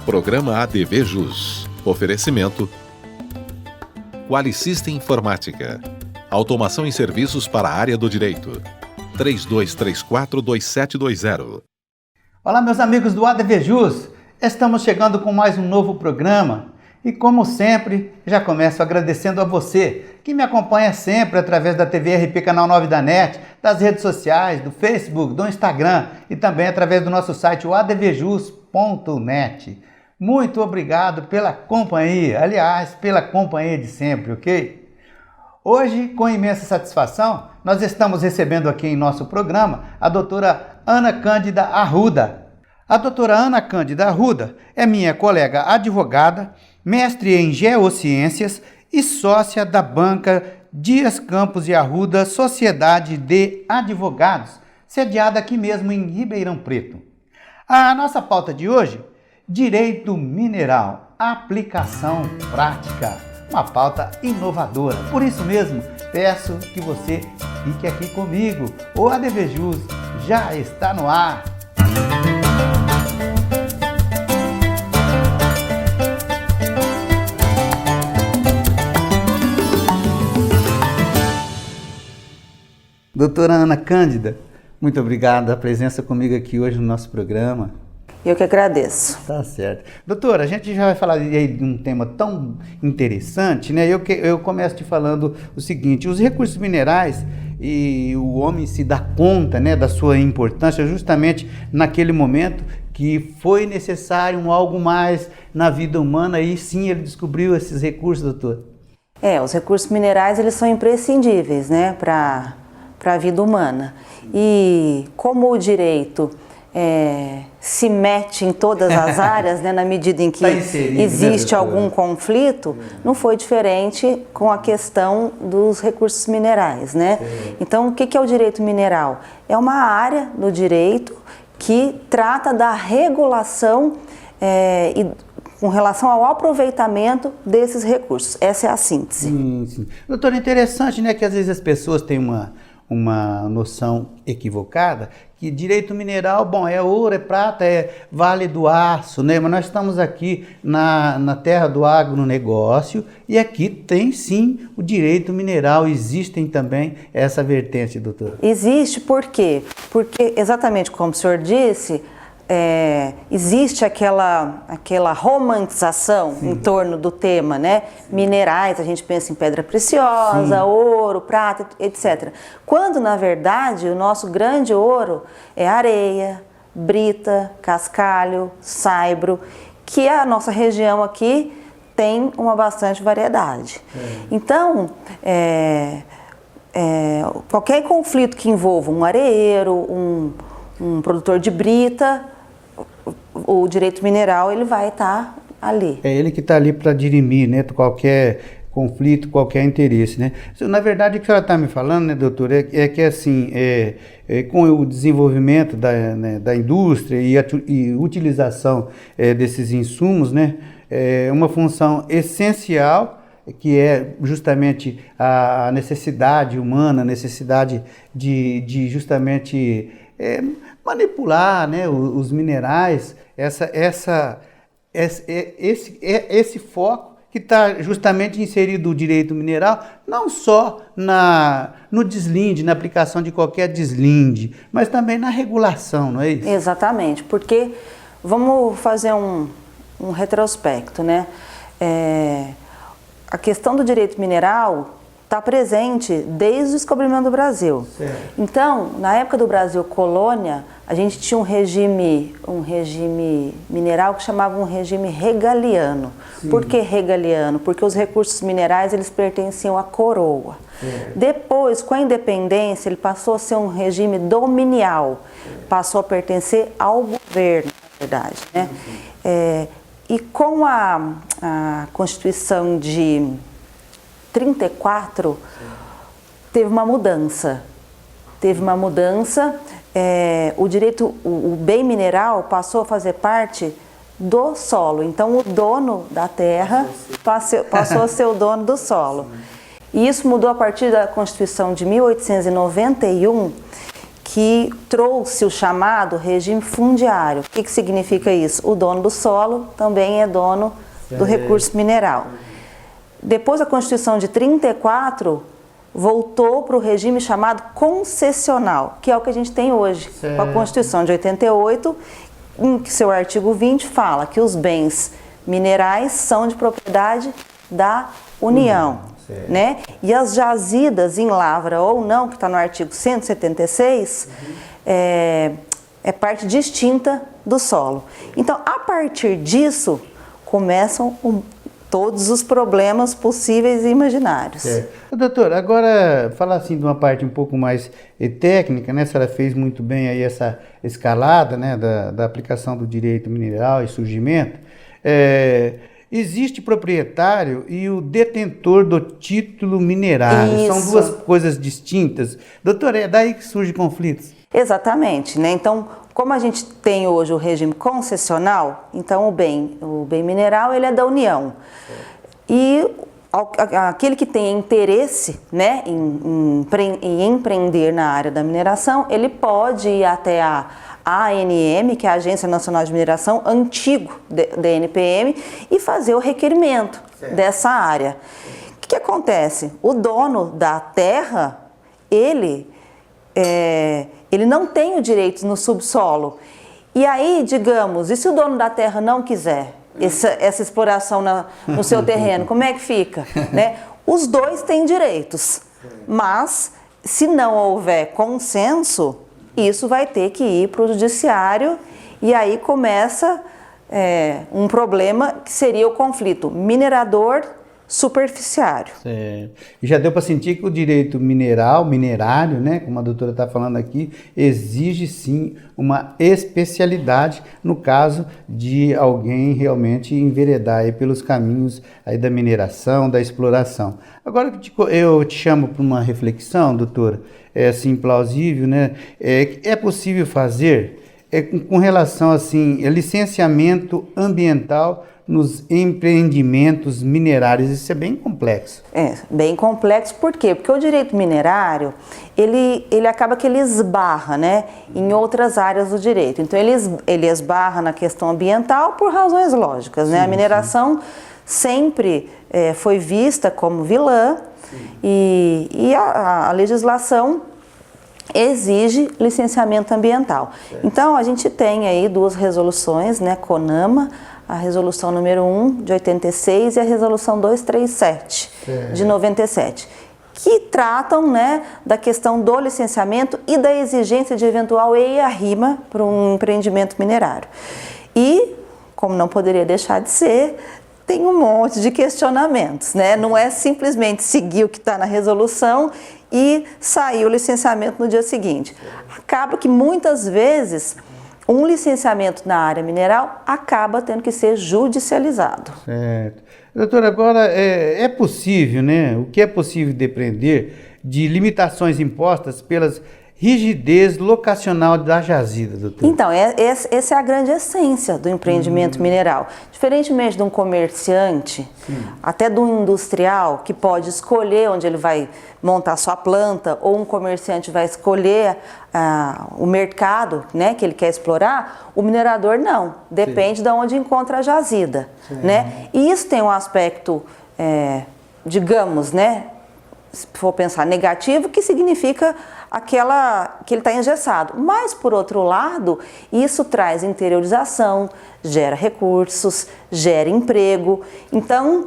Programa ADV Jus. Oferecimento Qualisystem Informática. Automação e serviços para a área do direito. 3234-2720. Olá, meus amigos do ADV Jus. Estamos chegando com mais um novo programa. E como sempre, já começo agradecendo a você que me acompanha sempre através da TV RP Canal 9 da NET, das redes sociais, do Facebook, do Instagram e também através do nosso site, o advjus.net. Muito obrigado pela companhia, aliás, pela companhia de sempre, ok? Hoje, com imensa satisfação, nós estamos recebendo aqui em nosso programa a doutora Ana Cândida Arruda. A doutora Ana Cândida Arruda é minha colega advogada, mestre em Geociências e sócia da banca Dias Campos e Arruda Sociedade de Advogados, sediada aqui mesmo em Ribeirão Preto. A nossa pauta de hoje, Direito Mineral, aplicação prática, uma pauta inovadora. Por isso mesmo, peço que você fique aqui comigo. O ADV Jus já está no ar. Doutora Ana Cândida, muito obrigado pela presença comigo aqui hoje no nosso programa. Eu que agradeço. Tá certo. Doutora, a gente já vai falar aí de um tema tão interessante, né? Eu começo te falando o seguinte: os recursos minerais e o homem se dá conta, né, da sua importância justamente naquele momento que foi necessário algo mais na vida humana e sim ele descobriu esses recursos, doutor. Os recursos minerais eles são imprescindíveis, né, para a vida humana. E como o direito se mete em todas as áreas, né, na medida em que existe algum conflito, não foi diferente com a questão dos recursos minerais, né? Então, o que é o direito mineral? É uma área do direito que trata da regulação com relação ao aproveitamento desses recursos. Essa é a síntese. Sim. Doutor, é interessante, né, que às vezes as pessoas têm uma noção equivocada, que direito mineral, bom, é ouro, é prata, é vale do aço, né? Mas nós estamos aqui na terra do agronegócio e aqui tem sim o direito mineral, existem também essa vertente, doutor? Existe, por quê? Porque, exatamente como o senhor disse, existe aquela romantização em torno do tema, né? Minerais, a gente pensa em pedra preciosa, ouro, prata, etc. Quando, na verdade, o nosso grande ouro é areia, brita, cascalho, saibro, que a nossa região aqui tem uma bastante variedade. Então, qualquer conflito que envolva um areeiro, um produtor de brita, o direito mineral ele vai estar ali. É ele que está ali para dirimir, né, qualquer conflito, qualquer interesse, né? Na verdade, o que a senhora está me falando, né, doutor, é que assim, com o desenvolvimento da indústria e utilização desses insumos, né, uma função essencial que é justamente a necessidade humana, a necessidade de justamente manipular, né, os minerais, esse foco que está justamente inserido o direito mineral, não só no deslinde, na aplicação de qualquer deslinde, mas também na regulação, não é isso? Exatamente, porque vamos fazer um retrospecto, né? A questão do direito mineral está presente desde o descobrimento do Brasil. Certo. Então, na época do Brasil colônia, a gente tinha um regime mineral que chamava um regime regaliano. Sim. Por que regaliano? Porque os recursos minerais eles pertenciam à coroa. Depois, com a independência, ele passou a ser um regime dominial, passou a pertencer ao governo, na verdade, né? E com a Constituição de 34, teve uma mudança. O bem mineral passou a fazer parte do solo. Então, o dono da terra passou a ser o dono do solo. E isso mudou a partir da Constituição de 1891, que trouxe o chamado regime fundiário. O que significa isso? O dono do solo também é dono do recurso mineral. Depois da Constituição de 34, voltou para o regime chamado concessional, que é o que a gente tem hoje. Com a Constituição de 88, em que seu artigo 20 fala que os bens minerais são de propriedade da União. Né? E as jazidas em lavra ou não, que está no artigo 176, é parte distinta do solo. Então, a partir disso, começam todos os problemas possíveis e imaginários. Doutora, agora falar assim de uma parte um pouco mais técnica, né? A senhora fez muito bem aí essa escalada, né, da aplicação do direito mineral e surgimento. Existe proprietário e o detentor do título minerário. Isso. São duas coisas distintas. Doutora, é daí que surgem conflitos? Exatamente, né? Então, como a gente tem hoje o regime concessional, então o bem mineral ele é da União. E aquele que tem interesse, né, em empreender na área da mineração, ele pode ir até a ANM, que é a Agência Nacional de Mineração, antigo da NPM, e fazer o requerimento dessa área. O que acontece? O dono da terra, ele não tem o direito no subsolo. E aí, digamos, e se o dono da terra não quiser essa exploração no seu terreno, como é que fica? Né? Os dois têm direitos, mas se não houver consenso, isso vai ter que ir para o judiciário e aí começa um problema que seria o conflito minerador superficiário. E já deu para sentir que o direito minerário, né, como a doutora está falando aqui, exige sim uma especialidade no caso de alguém realmente enveredar aí pelos caminhos aí da mineração, da exploração. Agora eu te chamo para uma reflexão, doutora, é assim plausível, né? É possível fazer com relação assim, licenciamento ambiental nos empreendimentos minerários. Isso é bem complexo. Bem complexo, por quê? Porque o direito minerário, ele acaba que ele esbarra, né, em outras áreas do direito. Então, ele esbarra na questão ambiental por razões lógicas, né? A mineração sempre foi vista como vilã e a legislação exige licenciamento ambiental. Então, a gente tem aí duas resoluções, né, CONAMA, a resolução número 1 de 86 e a resolução 237 de 97, que tratam, né, da questão do licenciamento e da exigência de eventual EIA-RIMA para um empreendimento minerário. E, como não poderia deixar de ser, tem um monte de questionamentos, né? Não é simplesmente seguir o que está na resolução e sair o licenciamento no dia seguinte. Acaba que muitas vezes um licenciamento na área mineral acaba tendo que ser judicializado. Certo. Doutora, agora é possível, né? O que é possível depender de limitações impostas pelas rigidez locacional da jazida, doutor? Então, essa é a grande essência do empreendimento mineral. Diferentemente de um comerciante, até de um industrial, que pode escolher onde ele vai montar sua planta, ou um comerciante vai escolher o mercado, né, que ele quer explorar, o minerador não. Depende de onde encontra a jazida. Né? E isso tem um aspecto, digamos, né, se for pensar negativo, que significa que ele está engessado. Mas, por outro lado, isso traz interiorização, gera recursos, gera emprego. Então,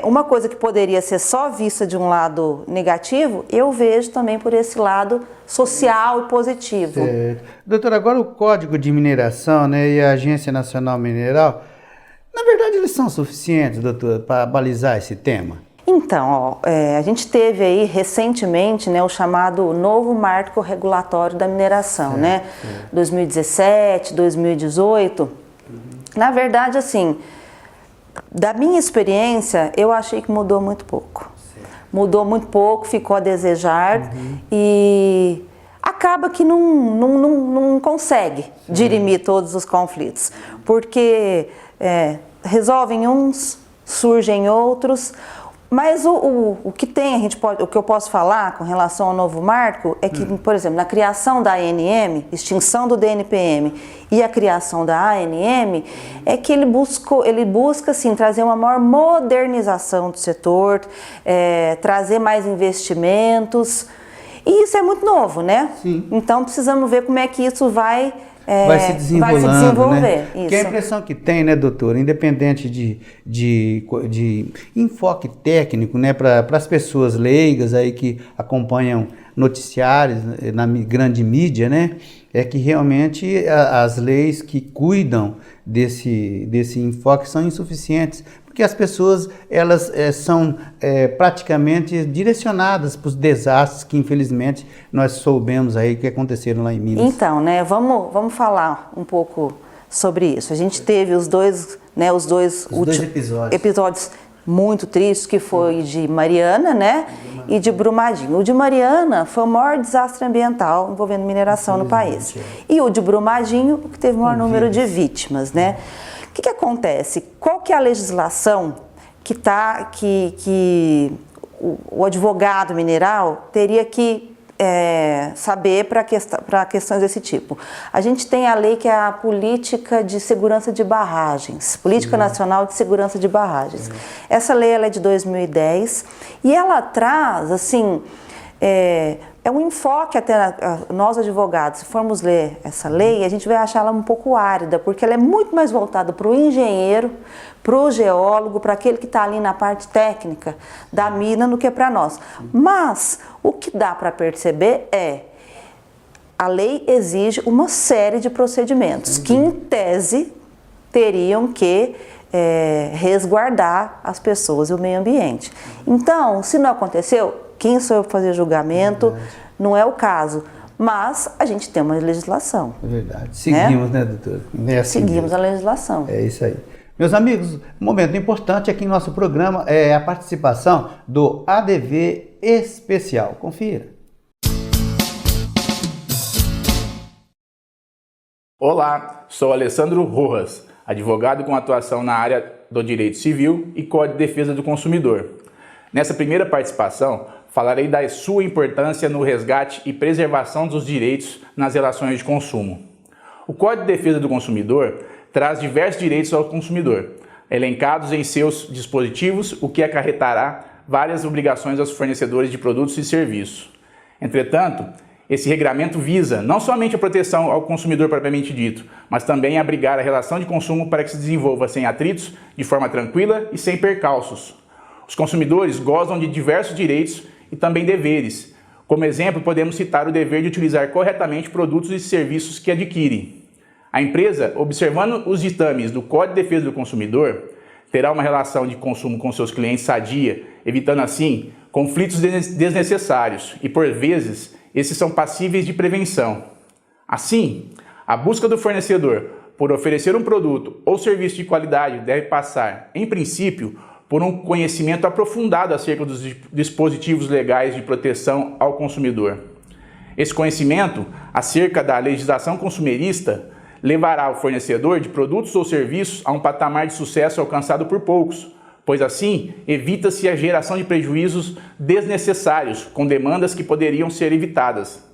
uma coisa que poderia ser só vista de um lado negativo, eu vejo também por esse lado social e positivo. Certo. Doutora, agora o Código de Mineração, né, e a Agência Nacional Mineral, na verdade, eles são suficientes, doutora, para balizar esse tema? Então, a gente teve aí recentemente, né, o chamado novo marco regulatório da mineração, né? 2017, 2018. Na verdade, assim, da minha experiência, eu achei que mudou muito pouco. Mudou muito pouco, ficou a desejar e acaba que não consegue dirimir todos os conflitos, porque resolvem uns, surgem outros. Mas o que tem, o que eu posso falar com relação ao novo marco é que, por exemplo, na criação da ANM, extinção do DNPM e a criação da ANM, é que ele busca assim, trazer uma maior modernização do setor, trazer mais investimentos, e isso é muito novo, né? Sim. Então precisamos ver como é que isso vai se desenvolver. Né? Isso. Que a impressão que tem, né, doutora, independente de enfoque técnico, né, para as pessoas leigas aí que acompanham noticiários na grande mídia, né, é que realmente as leis que cuidam desse enfoque são insuficientes, porque as pessoas elas são praticamente direcionadas para os desastres que infelizmente nós soubemos aí que aconteceram lá em Minas. Então, né, vamos falar um pouco sobre isso. A gente teve os dois episódios muito tristes, que foi de Mariana, né, e de Brumadinho. O de Mariana foi o maior desastre ambiental envolvendo mineração no país. E o de Brumadinho, que teve o maior número de vítimas, né? O que acontece? Qual que é a legislação que o advogado mineral teria que saber para questões desse tipo? A gente tem a lei que é a Política de Segurança de Barragens, Política Nacional de Segurança de Barragens. Essa lei ela é de 2010 e ela traz, assim, um enfoque até nós advogados, se formos ler essa lei, a gente vai achar ela um pouco árida, porque ela é muito mais voltada para o engenheiro, para o geólogo, para aquele que está ali na parte técnica da mina, do que para nós. Mas o que dá para perceber a lei exige uma série de procedimentos que, em tese, teriam que resguardar as pessoas e o meio ambiente. Então, se não aconteceu, quem sou eu para fazer julgamento? Não é o caso. Mas a gente tem uma legislação. É verdade. Seguimos, né, doutora? Seguimos a legislação. É isso aí. Meus amigos, um momento importante aqui em nosso programa é a participação do ADV Especial. Confira. Olá, sou Alessandro Rojas, advogado com atuação na área do direito civil e Código de Defesa do Consumidor. Nessa primeira participação, falarei da sua importância no resgate e preservação dos direitos nas relações de consumo. O Código de Defesa do Consumidor traz diversos direitos ao consumidor, elencados em seus dispositivos, o que acarretará várias obrigações aos fornecedores de produtos e serviços. Entretanto, esse regramento visa não somente a proteção ao consumidor propriamente dito, mas também abrigar a relação de consumo para que se desenvolva sem atritos, de forma tranquila e sem percalços. Os consumidores gozam de diversos direitos e também deveres. Como exemplo, podemos citar o dever de utilizar corretamente produtos e serviços que adquire. A empresa, observando os ditames do Código de Defesa do Consumidor, terá uma relação de consumo com seus clientes sadia, evitando assim conflitos desnecessários e, por vezes, esses são passíveis de prevenção. Assim, a busca do fornecedor por oferecer um produto ou serviço de qualidade deve passar, em princípio, por um conhecimento aprofundado acerca dos dispositivos legais de proteção ao consumidor. Esse conhecimento acerca da legislação consumerista levará o fornecedor de produtos ou serviços a um patamar de sucesso alcançado por poucos, pois assim evita-se a geração de prejuízos desnecessários com demandas que poderiam ser evitadas.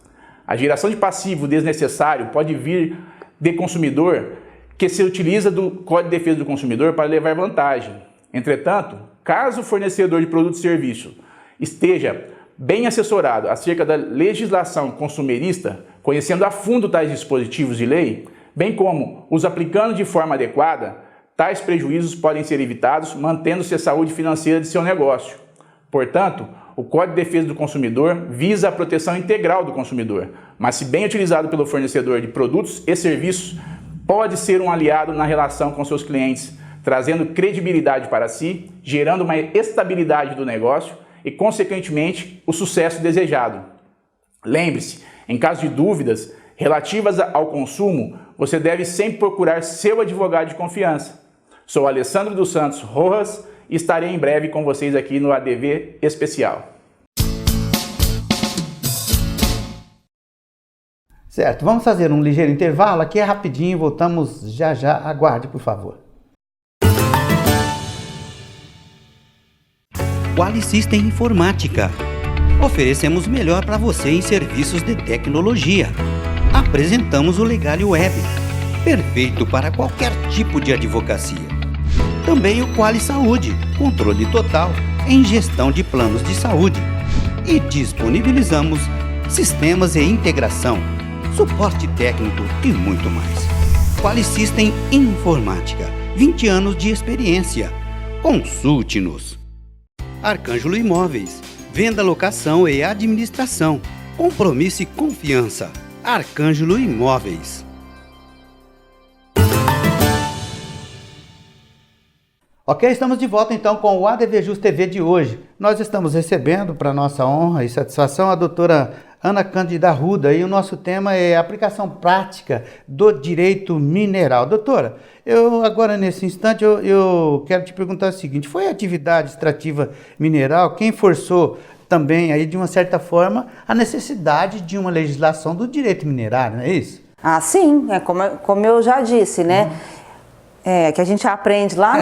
A geração de passivo desnecessário pode vir de consumidor que se utiliza do Código de Defesa do Consumidor para levar vantagem. Entretanto, caso o fornecedor de produto e serviço esteja bem assessorado acerca da legislação consumerista, conhecendo a fundo tais dispositivos de lei, bem como os aplicando de forma adequada, tais prejuízos podem ser evitados, mantendo-se a saúde financeira de seu negócio. Portanto, o Código de Defesa do Consumidor visa a proteção integral do consumidor, mas se bem utilizado pelo fornecedor de produtos e serviços, pode ser um aliado na relação com seus clientes, trazendo credibilidade para si, gerando uma estabilidade do negócio e, consequentemente, o sucesso desejado. Lembre-se, em caso de dúvidas relativas ao consumo, você deve sempre procurar seu advogado de confiança. Sou Alessandro dos Santos Rojas e estarei em breve com vocês aqui no ADV Especial. Certo, vamos fazer um ligeiro intervalo, aqui é rapidinho, voltamos já já, aguarde por favor. Quali System Informática. Oferecemos o melhor para você em serviços de tecnologia. Apresentamos o Legali Web, perfeito para qualquer tipo de advocacia. Também o Quali Saúde, controle total em gestão de planos de saúde. E disponibilizamos sistemas e integração, suporte técnico e muito mais. Quali System Informática, 20 anos de experiência. Consulte-nos. Arcângelo Imóveis, venda, locação e administração. Compromisso e confiança. Arcângelo Imóveis. Ok, estamos de volta então com o ADVJus TV de hoje. Nós estamos recebendo, para nossa honra e satisfação, a doutora Ana Cândida Arruda, e o nosso tema é aplicação prática do direito mineral. Doutora, eu agora nesse instante eu quero te perguntar o seguinte: foi a atividade extrativa mineral quem forçou também aí de uma certa forma a necessidade de uma legislação do direito minerário, não é isso? Ah, sim, como eu já disse, né? Que a gente aprende lá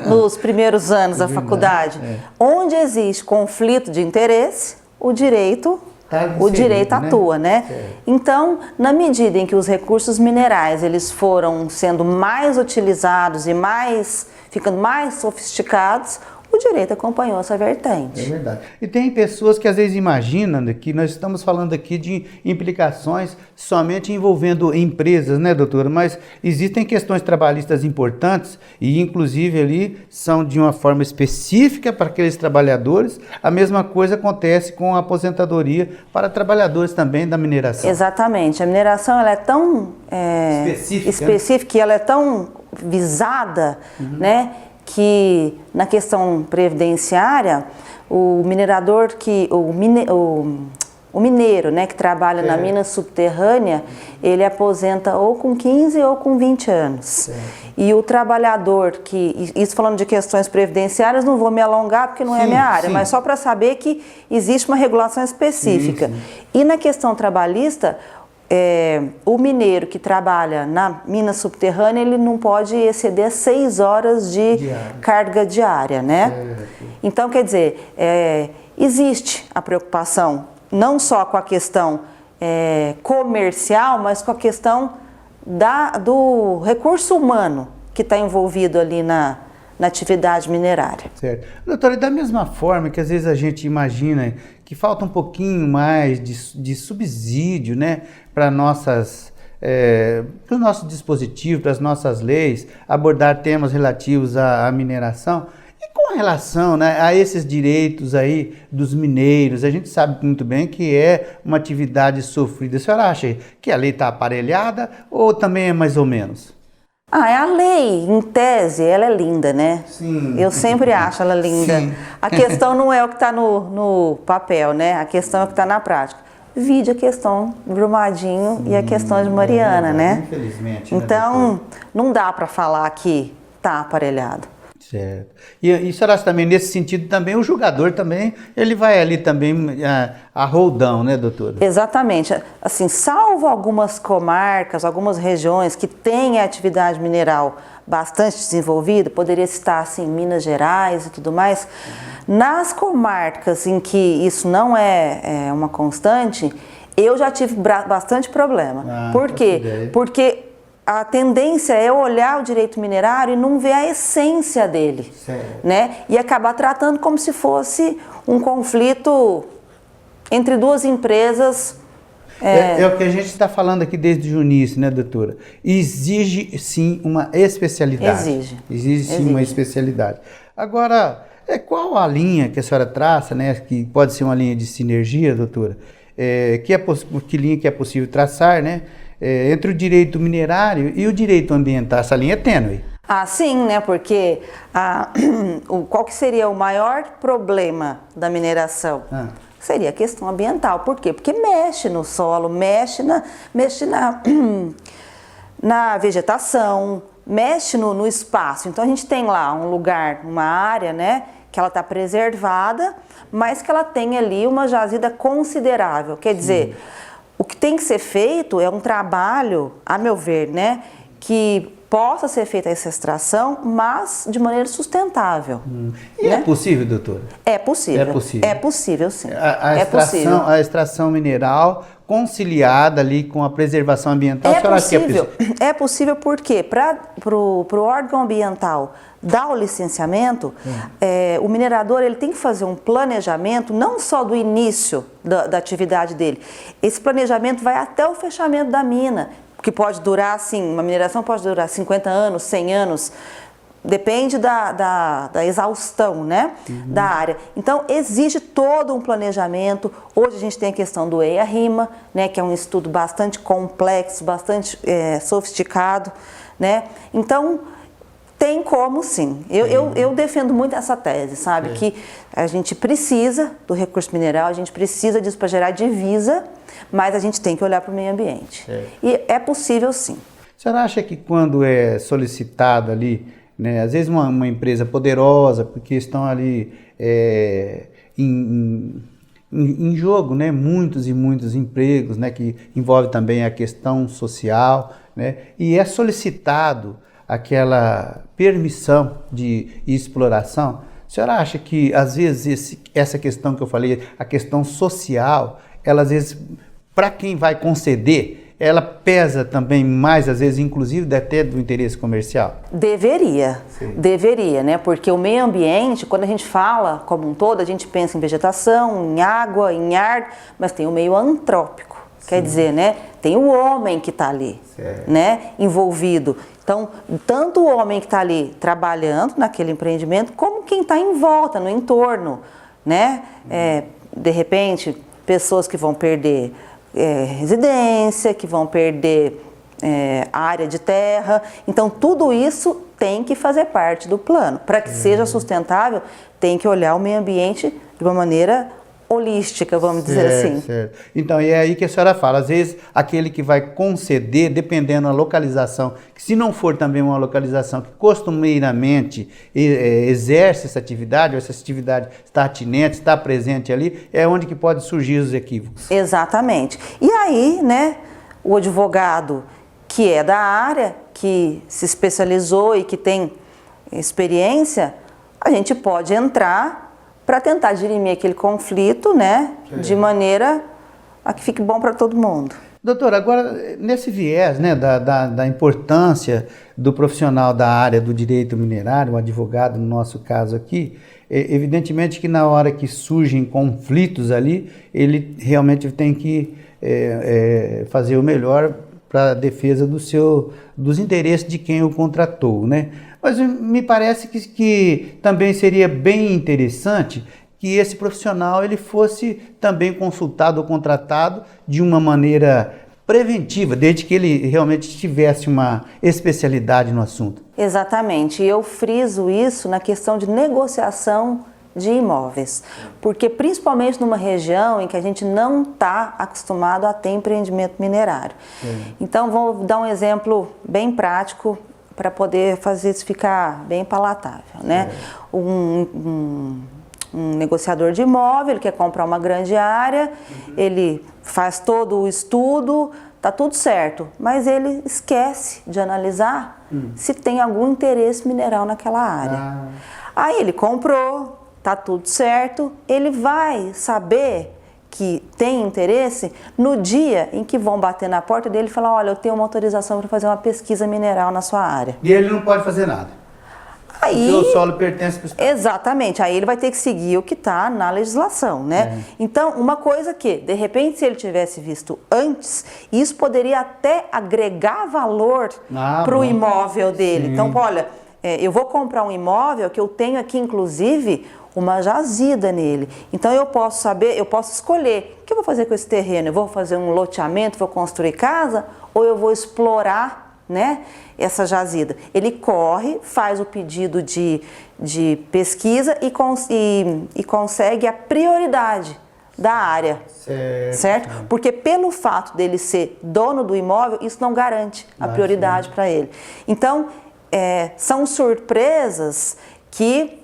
nos primeiros anos da faculdade. Onde existe conflito de interesse, o direito atua, né? Então, na medida em que os recursos minerais eles foram sendo mais utilizados e ficando mais sofisticados, o direito acompanhou essa vertente. É verdade. E tem pessoas que às vezes imaginam que nós estamos falando aqui de implicações somente envolvendo empresas, né, doutora? Mas existem questões trabalhistas importantes e, inclusive, ali são de uma forma específica para aqueles trabalhadores. A mesma coisa acontece com a aposentadoria para trabalhadores também da mineração. Exatamente. A mineração ela é tão específica e ela é tão visada, né? Que na questão previdenciária, o minerador o mineiro, né, que trabalha na mina subterrânea, ele aposenta ou com 15 ou com 20 anos. E o trabalhador isso falando de questões previdenciárias, não vou me alongar porque não é minha área, mas só para saber que existe uma regulação específica. E na questão trabalhista, o mineiro que trabalha na mina subterrânea, ele não pode exceder 6 horas de carga diária, né? Então, quer dizer, existe a preocupação não só com a questão comercial, mas com a questão do recurso humano que está envolvido ali na atividade minerária. Certo. Doutora, e da mesma forma que às vezes a gente imagina que falta um pouquinho mais de subsídio, né, para o nosso dispositivo, para as nossas leis, abordar temas relativos à mineração, e com relação, né, a esses direitos aí dos mineiros, a gente sabe muito bem que é uma atividade sofrida. A senhora acha que a lei está aparelhada ou também é mais ou menos? A lei, em tese, ela é linda, né? Sim. Eu sempre acho ela linda. Sim. A questão não é o que está no papel, né? A questão é o que está na prática. Vide a questão do Brumadinho e a questão de Mariana, né? Infelizmente. Então, né, não dá para falar que está aparelhado. Certo. E será que também, nesse sentido, também o julgador também, ele vai ali também a roldão, né, doutora? Exatamente. Assim, salvo algumas comarcas, algumas regiões que têm a atividade mineral bastante desenvolvida, poderia citar, assim, Minas Gerais e tudo mais, nas comarcas em que isso não é uma constante, eu já tive bastante problema. Por quê? Porque a tendência é olhar o direito minerário e não ver a essência dele, né? E acabar tratando como se fosse um conflito entre duas empresas. É o que a gente está falando aqui desde o início, né, doutora? Exige sim uma especialidade. Exige sim uma especialidade. Agora, qual a linha que a senhora traça, né? Que pode ser uma linha de sinergia, doutora? Que linha que é possível traçar, né? Entre o direito minerário e o direito ambiental. Essa linha é tênue. Sim, né? Porque qual que seria o maior problema da mineração? Seria a questão ambiental. Por quê? Porque mexe no solo, mexe na vegetação, mexe no espaço. Então a gente tem lá um lugar, uma área, né? Que ela está preservada, mas que ela tem ali uma jazida considerável. Quer dizer, o que tem que ser feito é um trabalho, a meu ver, né, que possa ser feita essa extração, mas de maneira sustentável. E né? é possível, doutora? É possível. É possível. É possível, sim. A extração mineral conciliada ali com a preservação ambiental, a senhora acha que é possível? É possível porque para o órgão ambiental dar o licenciamento, o minerador ele tem que fazer um planejamento não só do início da atividade dele. Esse planejamento vai até o fechamento da mina, que pode durar, assim, uma mineração pode durar 50 anos, 100 anos, depende da exaustão, né, da área. Então, exige todo um planejamento. Hoje a gente tem a questão do EIA-RIMA, né, que é um estudo bastante complexo, bastante sofisticado, né. Então, tem como sim. Eu defendo muito essa tese, sabe, que a gente precisa do recurso mineral, a gente precisa disso para gerar divisa, mas a gente tem que olhar para o meio ambiente. E é possível sim. A senhora acha que quando é solicitado ali, né, às vezes uma empresa poderosa, porque estão ali em jogo, né, muitos e muitos empregos, né, que envolve também a questão social, né, e é solicitado aquela permissão de exploração, a senhora acha que às vezes essa questão que eu falei, a questão social, ela às vezes, para quem vai conceder, ela pesa também mais, às vezes, inclusive até do interesse comercial? Deveria, né? Porque o meio ambiente, quando a gente fala como um todo, a gente pensa em vegetação, em água, em ar, mas tem o meio antrópico. Quer dizer, né? Tem o homem que está ali, né? Envolvido. Então, tanto o homem que está ali trabalhando naquele empreendimento, como quem está em volta, no entorno, né? De repente, pessoas que vão perder residência, que vão perder área de terra. Então, tudo isso tem que fazer parte do plano. Para que seja sustentável, tem que olhar o meio ambiente de uma maneira holística, vamos dizer assim. Certo. Então, é aí que a senhora fala, às vezes aquele que vai conceder, dependendo da localização, que se não for também uma localização que costumeiramente exerce essa atividade, ou essa atividade está atinente, está presente ali, é onde que pode surgir os equívocos. Exatamente. E aí, né, o advogado que é da área, que se especializou e que tem experiência, a gente pode entrar para tentar dirimir aquele conflito, né, de maneira a que fique bom para todo mundo. Doutora, agora, nesse viés, né, da importância do profissional da área do direito minerário, o advogado, no nosso caso aqui, evidentemente que na hora que surgem conflitos ali, ele realmente tem que fazer o melhor para a defesa dos interesses de quem o contratou, né? Mas me parece que também seria bem interessante que esse profissional ele fosse também consultado ou contratado de uma maneira preventiva, desde que ele realmente tivesse uma especialidade no assunto. Exatamente, e eu friso isso na questão de negociação de imóveis, porque principalmente numa região em que a gente não está acostumado a ter empreendimento minerário. Então, vou dar um exemplo bem prático para poder fazer isso ficar bem palatável, né? Um negociador de imóvel, ele quer comprar uma grande área, ele faz todo o estudo, tá tudo certo, mas ele esquece de analisar se tem algum interesse mineral naquela área. Aí ele comprou, tá tudo certo, ele vai saber que tem interesse no dia em que vão bater na porta dele e falar, olha, eu tenho uma autorização para fazer uma pesquisa mineral na sua área. E ele não pode fazer nada. Aí, porque o solo pertence para o Estado. Exatamente, aí ele vai ter que seguir o que está na legislação, né? Então, uma coisa que, de repente, se ele tivesse visto antes, isso poderia até agregar valor para o imóvel dele. Sim. Então, olha, eu vou comprar um imóvel que eu tenho aqui, inclusive, uma jazida nele. Então, eu posso saber, eu posso escolher, o que eu vou fazer com esse terreno? Eu vou fazer um loteamento, vou construir casa, ou eu vou explorar, né, essa jazida? Ele corre, faz o pedido de pesquisa e consegue a prioridade da área, certo? Porque pelo fato dele ser dono do imóvel, isso não garante a prioridade para ele. Então, são surpresas que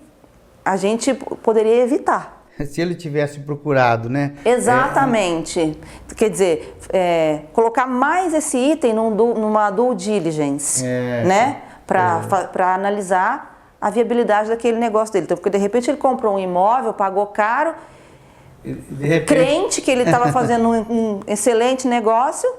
a gente poderia evitar. se ele tivesse procurado, né? Exatamente. Quer dizer, colocar mais esse item numa due diligence, né? Para analisar a viabilidade daquele negócio dele. Então, porque de repente ele comprou um imóvel, pagou caro, De repente, crente que ele estava fazendo um excelente negócio,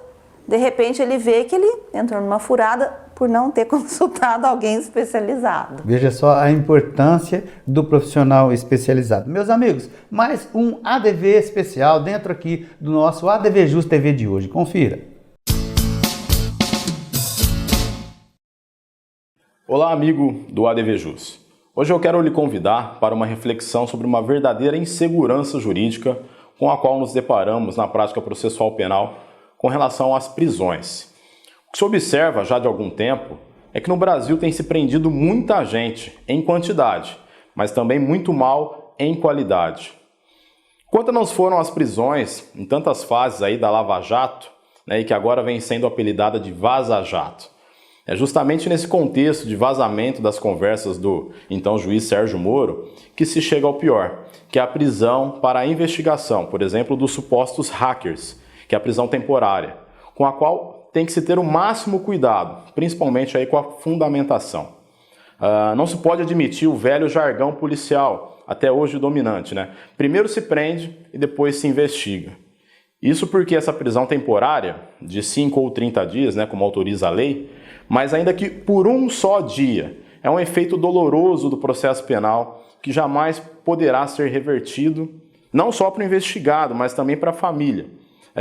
de repente ele vê que ele entrou numa furada por não ter consultado alguém especializado. veja só a importância do profissional especializado. Meus amigos, mais um ADV especial dentro aqui do nosso ADV Jus TV de hoje. Confira. Olá, amigo do ADV Jus. Hoje eu quero lhe convidar para uma reflexão sobre uma verdadeira insegurança jurídica com a qual nos deparamos na prática processual penal com relação às prisões. O que se observa já de algum tempo é que no Brasil tem se prendido muita gente em quantidade, mas também muito mal em qualidade. Quantas não foram as prisões em tantas fases aí da Lava Jato, né, e que agora vem sendo apelidada de Vaza Jato? É justamente nesse contexto de vazamento das conversas do então juiz Sérgio Moro que se chega ao pior, que é a prisão para a investigação, por exemplo, dos supostos hackers, que é a prisão temporária, com a qual tem que se ter o máximo cuidado, principalmente aí com a fundamentação. Não se pode admitir o velho jargão policial, até hoje dominante, né? Primeiro se prende e depois se investiga. Isso porque essa prisão temporária, de 5 ou 30 dias, né, como autoriza a lei, mas ainda que por um só dia, é um efeito doloroso do processo penal que jamais poderá ser revertido, não só para o investigado, mas também para a família.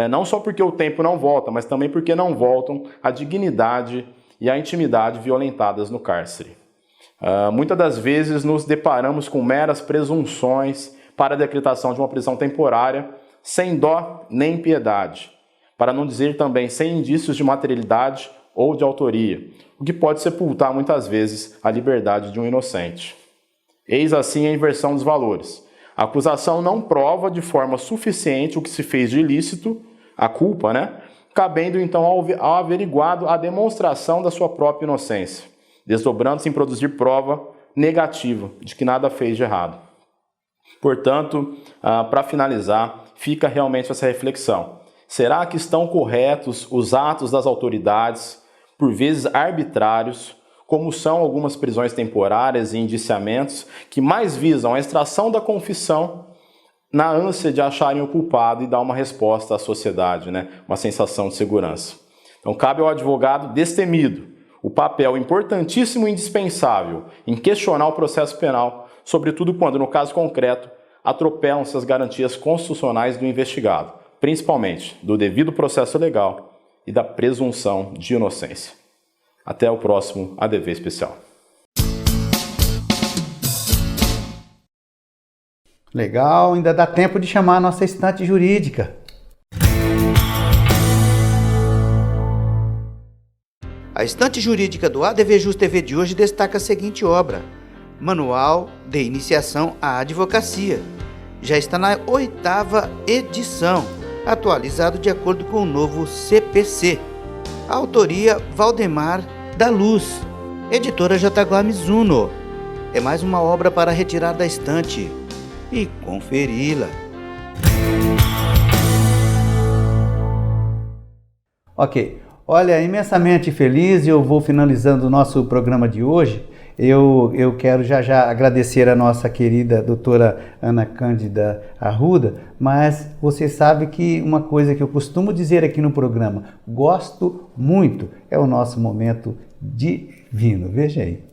Não só porque o tempo não volta, mas também porque não voltam a dignidade e a intimidade violentadas no cárcere. Muitas das vezes nos deparamos com meras presunções para a decretação de uma prisão temporária, sem dó nem piedade, para não dizer também sem indícios de materialidade ou de autoria, o que pode sepultar muitas vezes a liberdade de um inocente. Eis assim a inversão dos valores. A acusação não prova de forma suficiente o que se fez de ilícito, a culpa, né? Cabendo então ao averiguado a demonstração da sua própria inocência, desdobrando-se em produzir prova negativa de que nada fez de errado. Portanto, para finalizar, fica realmente essa reflexão. Será que estão corretos os atos das autoridades, por vezes arbitrários, como são algumas prisões temporárias e indiciamentos, que mais visam a extração da confissão na ânsia de acharem o culpado e dar uma resposta à sociedade, né? Uma sensação de segurança. Então cabe ao advogado destemido o papel importantíssimo e indispensável em questionar o processo penal, sobretudo quando, no caso concreto, atropelam-se as garantias constitucionais do investigado, principalmente do devido processo legal e da presunção de inocência. Até o próximo ADV especial. Legal, ainda dá tempo de chamar a nossa estante jurídica. A estante jurídica do ADV Jus TV de hoje destaca a seguinte obra: Manual de Iniciação à Advocacia. Já está na 8ª edição, atualizado de acordo com o novo CPC. A autoria Valdemar da Luz, editora Jataguá Mizuno. É mais uma obra para retirar da estante e conferi-la. Ok, olha, imensamente feliz, e eu vou finalizando o nosso programa de hoje. Eu quero já agradecer a nossa querida doutora Ana Cândida Arruda, mas você sabe que uma coisa que eu costumo dizer aqui no programa, gosto muito, é o nosso momento divino. Veja aí.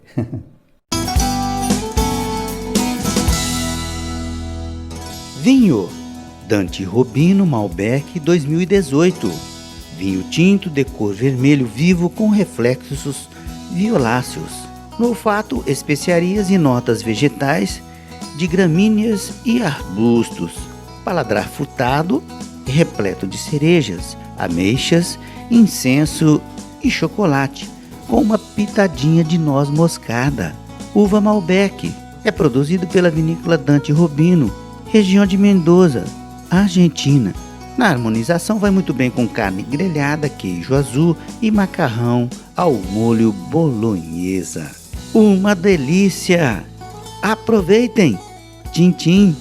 Vinho Dante Robino Malbec 2018. Vinho tinto de cor vermelho vivo com reflexos violáceos. No olfato, especiarias e notas vegetais de gramíneas e arbustos. Paladar frutado e repleto de cerejas, ameixas, incenso e chocolate, com uma pitadinha de noz moscada. Uva Malbec é produzido pela vinícola Dante Robino, região de Mendoza, Argentina. Na harmonização vai muito bem com carne grelhada, queijo azul e macarrão ao molho bolonhesa. Uma delícia! Aproveitem! Tchim, tchim!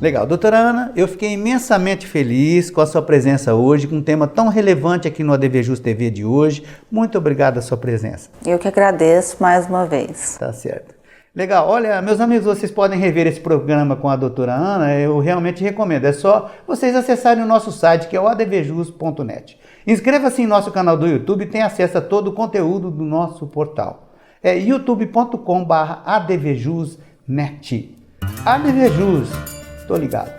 Legal. Doutora Ana, eu fiquei imensamente feliz com a sua presença hoje, com um tema tão relevante aqui no ADVJus TV de hoje. Muito obrigado a sua presença. Eu que agradeço mais uma vez. Tá certo. Legal. Olha, meus amigos, vocês podem rever esse programa com a doutora Ana, eu realmente recomendo. É só vocês acessarem o nosso site, que é o advjus.net. Inscreva-se em nosso canal do YouTube e tenha acesso a todo o conteúdo do nosso portal. É youtube.com/advjus.net. ADVJus, tô ligado.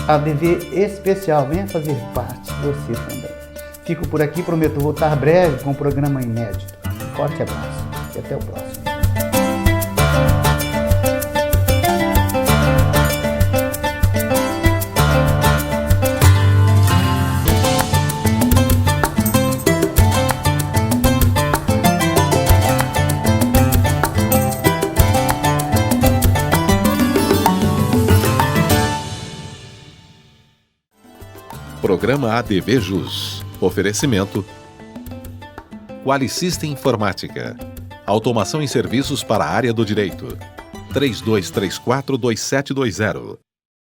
ADV especial, venha fazer parte, você também. Fico por aqui, prometo voltar breve com um programa inédito. Forte abraço e até o próximo. Programa ADVJus. Oferecimento Qualisystem Informática. Automação em serviços para a área do direito. 3234-2720.